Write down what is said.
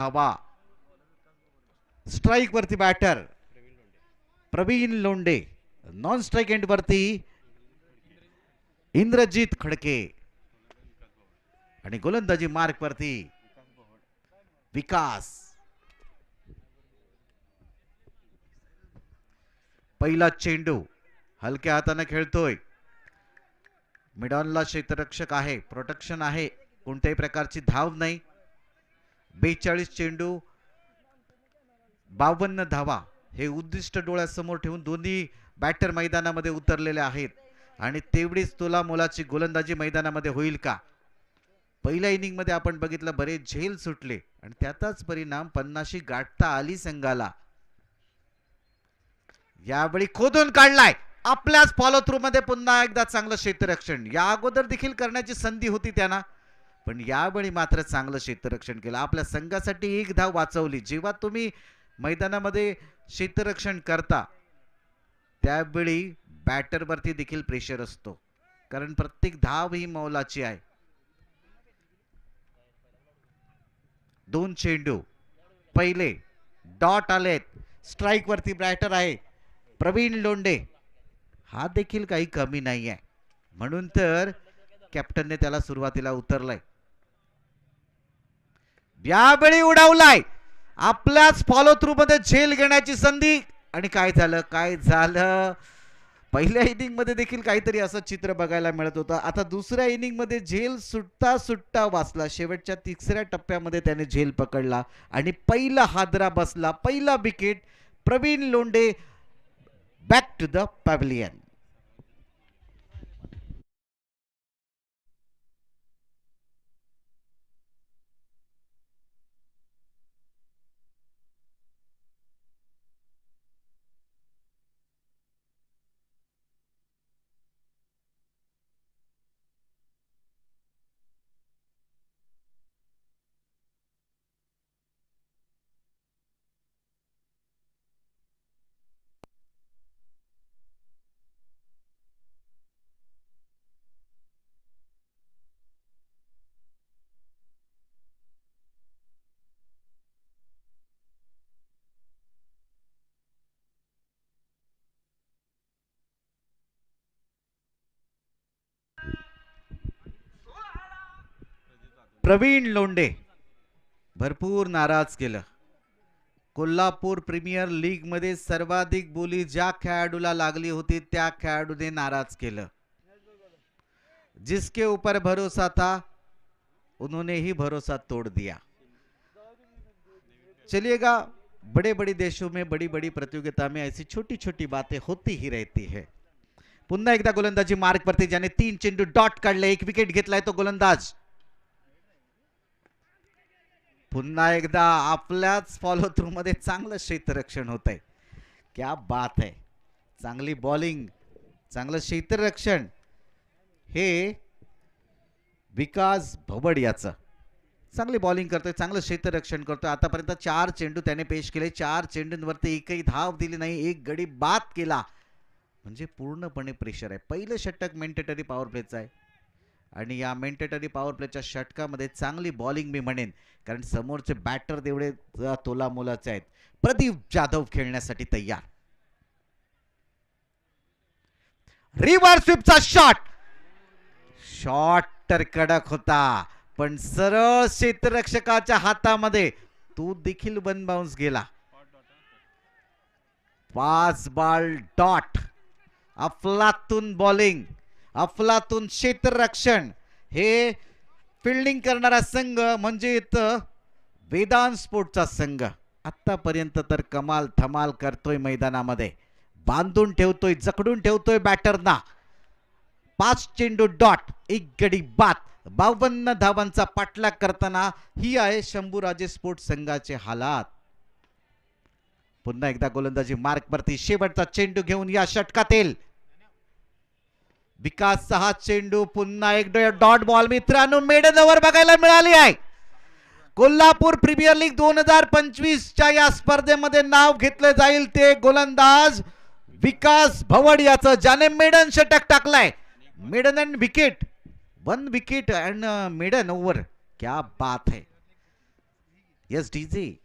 हवा. स्ट्राइक वरती batter Praveen Londhe. Non strike end वरती इंद्रजीत खडके आणि गोलंदाजी मार्क वरती विकास. पहिला चेंडू हलक्या हाताने खेळतोय. मिडॉनला क्षेत्ररक्षक आहे, प्रोटेक्शन आहे, कोणत्याही प्रकारची धाव नाही. 42 चेंडू 52 धावा हे उद्दिष्ट डोळ्यासमोर ठेवून दोन्ही बॅटर मैदानामध्ये उतरलेले आहेत आणि तेवढीच तुला मोलाची गोलंदाजी मैदानामध्ये होईल का? पहिल्या इनिंग मध्ये आपण बघितलं बरेच झेल सुटले आणि त्याचाच परिणाम 50 गाठता आली संघाला. यावेळी खोदून काढलाय. आपल्याच फॉलो थ्रू मध्ये पुन्हा एकदा चांगलं क्षेत्ररक्षण. या अगोदर देखील करण्याची संधी होती त्यांना, पण यावेळी मात्र चांगलं क्षेत्ररक्षण केलं. आपल्या संघासाठी एक धाव वाचवली. जेव्हा तुम्ही मैदानामध्ये क्षेत्ररक्षण करता त्यावेळी बॅटरवरती देखील प्रेशर असतो, कारण प्रत्येक धाव ही मौलाची आहे. 2 चेंडू पहिले डॉट आलेत. स्ट्राइक वरती बॅटर आहे प्रवीण लोंढे. हा देखील काही कमी नाही आहे, म्हणून तर कॅप्टनने त्याला सुरुवातीला उतरलाय. यावेळी उडवलाय. आपल्याच फॉलो थ्रू मध्ये झेल घेण्याची संधी आणि काय झालं पहिल्या इनिंग मध्ये देखील काहीतरी असं चित्र बघायला मिळत होतं. आता दुसऱ्या इनिंग मध्ये झेल सुटता सुटता वाचला. शेवटच्या तिसऱ्या टप्प्यामध्ये त्याने झेल पकडला आणि पहिला हादरा बसला. पहिला wicket. Praveen Londhe back to the pavilion. Praveen Londhe भरपूर नाराज केलं. कोल्हापूर प्रीमियर लीग मध्ये सर्वाधिक बोली ज्या खेळाडूला लागली होती त्या खेळाडूने नाराज केलं. जिसके ऊपर भरोसा था उन्होंने ही भरोसा तोड़ दिया. चलिएगा, बड़े बड़े देशों में बड़ी बड़ी प्रतियोगिता में ऐसी छोटी छोटी बातें होती ही रहती है. पुन्हा एकदा गोलंदाजी मार्क वरती ज्याने 3 चेंडू डॉट काढले, 1 विकेट घेतलाय तो गोलंदाज. पुन्हा एकदा आपल्याच फॉलो थ्रू मध्ये चांगलं क्षेत्ररक्षण होत आहे. क्या बात आहे. चांगली बॉलिंग, चांगलं क्षेत्ररक्षण. हे विकास भवड याचं चांगली बॉलिंग करतोय, चांगलं क्षेत्ररक्षण करतोय. आतापर्यंत 4 चेंडू त्याने पेश केले. 4 चेंडूंवरती एकही धाव दिली नाही, एक गडी बाद केला. म्हणजे पूर्णपणे प्रेशर आहे. पहिलं षटक मेंटेटरी पॉवर प्लेचं आहे आणि या मेंटेटरी पॉवर प्लेच्या षटकामध्ये चांगली बॉलिंग मी म्हणेन, कारण समोरचे बॅटर तेवढे तोला मोलाचे आहेत. प्रदीप जाधव खेळण्यासाठी तयार. रिव्हर्स स्वीपचा शॉट तर कडक होता, पण सरळ क्षेत्ररक्षकाच्या हातामध्ये तो देखील वन बाउन्स गेला. 5 बॉल डॉट. अफलातून बॉलिंग, अफलातून क्षेत्ररक्षण. हे फिल्डिंग करणारा संघ म्हणजे इथं वेदांत स्पोर्टचा संघ आतापर्यंत तर कमाल धमाल करतोय. मैदानामध्ये बांधून ठेवतोय, जखडून ठेवतोय बॅटरना. 5 चेंडू डॉट, 1 गडी बाद, 52 धावांचा पाठलाग करताना ही आहे शंभूराजे स्पोर्ट्स संघाचे हालात. पुन्हा एकदा गोलंदाजी मार्क वरती. शेवटचा चेंडू घेऊन या षटकातील विकास 6 चेंडू. पुन्हा एक डॉट बॉल. मित्रांनो, मेडन ओव्हर बघायला मिळाली आहे. कोल्हापूर प्रीमियर लीग 2025च्या या स्पर्धेमध्ये नाव घेतले जाईल ते गोलंदाज विकास भवड याचं, ज्याने मेडन षटक टाकलाय. Maiden and wicket, 1 wicket and maiden over. क्या बात है. Yes DJ